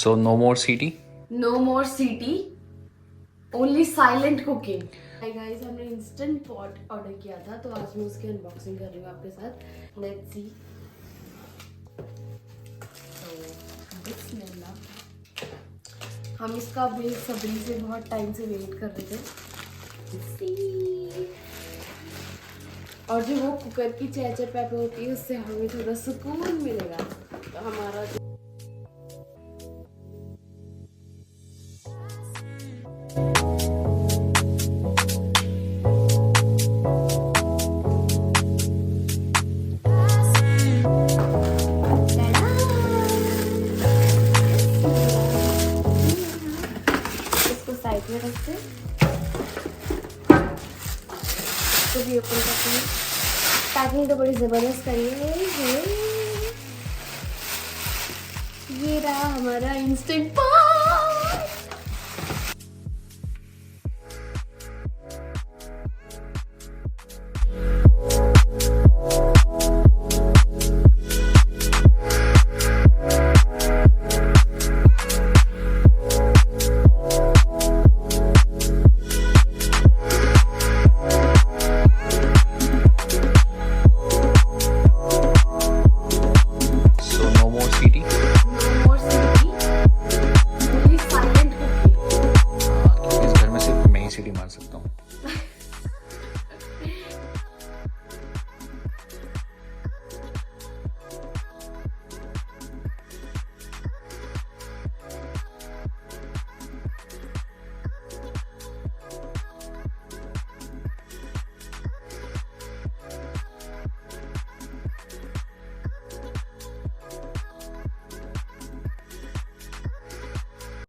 So no more CT? No more सीटी, only silent cooking. Hi guys, हमने instant pot order किया था, तो आज मैं उसकी अनबॉक्सिंग कर रही हूँ आपके साथ। Let's see. हम इसका बेसब्री से बहुत टाइम से वेट कर रहे थे। और जो वो कुकर की चेचे पैप होती है, उससे हमें थोड़ा सुकून मिलेगा। तो हमारा इसको साइड में रखते हैं, तो भी ओपन करते हैं। पैकिंग तो बड़ी जबरदस्त करी है। ये रहा हमारा इंस्टेंट पॉट।